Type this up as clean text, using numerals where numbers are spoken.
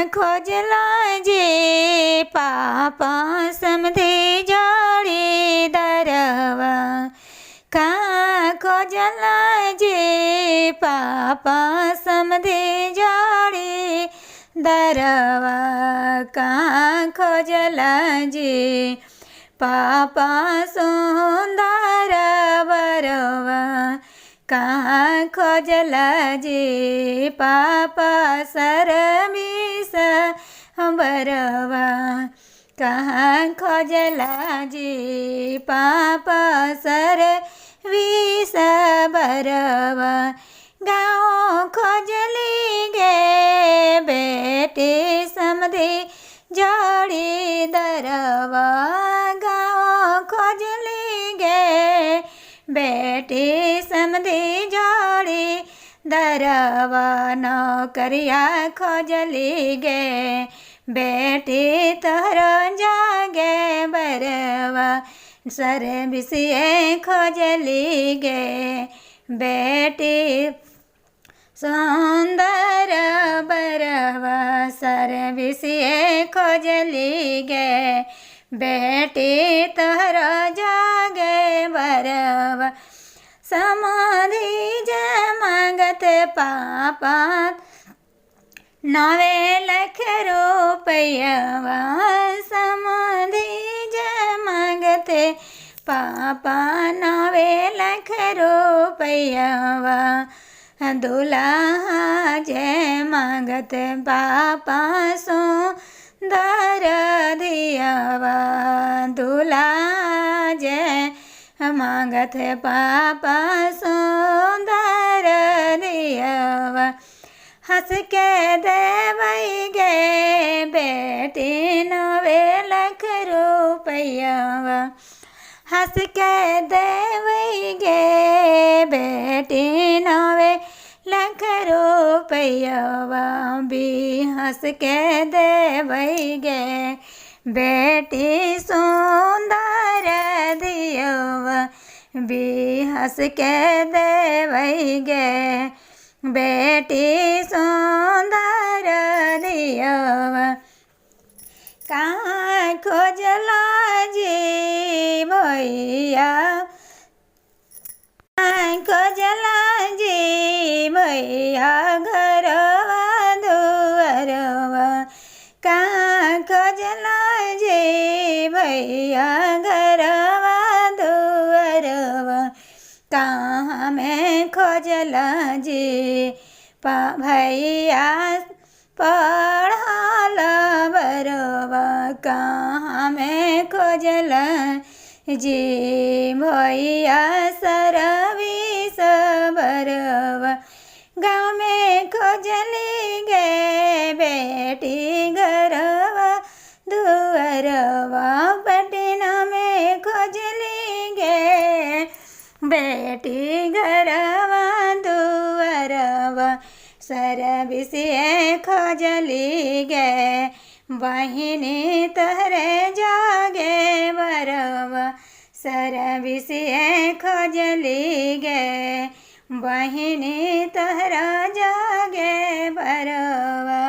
खोजला जे पापा समधे जाड़े दरवा खोजला जे पापा समधे जाड़े दरवा खोजला जे पापा सुंदर बरवा खोजला जे पापा सरमीस बरवा खोजला जे पापा सर विष बरवा गाँव खोजली गे बेटे समधे जाड़ी दरवा गाँव खोजली गे बेटे समधे जाड़ी दरवा नौकरिया खोजली गे बेटे तोहर जागे बरवा सर्विसिए खोजली गे बेटे सुंदर बरवा सर्विसिए खोजली गे बेटे तोहर जागे बरवा समाधि जमागत पापा 9 लाख रुपयवा समाधि जमागत पापा 9 लाख रुपयवा दुल्हा जय मांगत पापा सुंदर दियावा दुल्हा जय मांगत पापा सुंदर दियावा हंस के देवई गे बेटी 9 लाख रुपयवा हंस के देवई गे बेटी 9 लाख रुपयवा भी हंस के देवई गे बेटी सुंदर दियवा भी हंस के देवई गे बेटी सुंदर दियवा कहाँ खोजला जी भैया खोजला जी भैया घरवा दुअरवा कहाँ खोजला जी भैया घरवा दुअरवा कहाँ में खोजला जी भैया पढ़ल बरवा कहाँ में खोजला जी भैया सरविस बरवा गाँव में खोजली गे बेटी घरवा दुअरवा पटना में खोजली गे बेटी घरवा दुअरवा सरविसिए खोजली गे बहिनी तहरे जागे बरवा सरविसिए खोजली गे बहिनी तहरा जागे बरवा।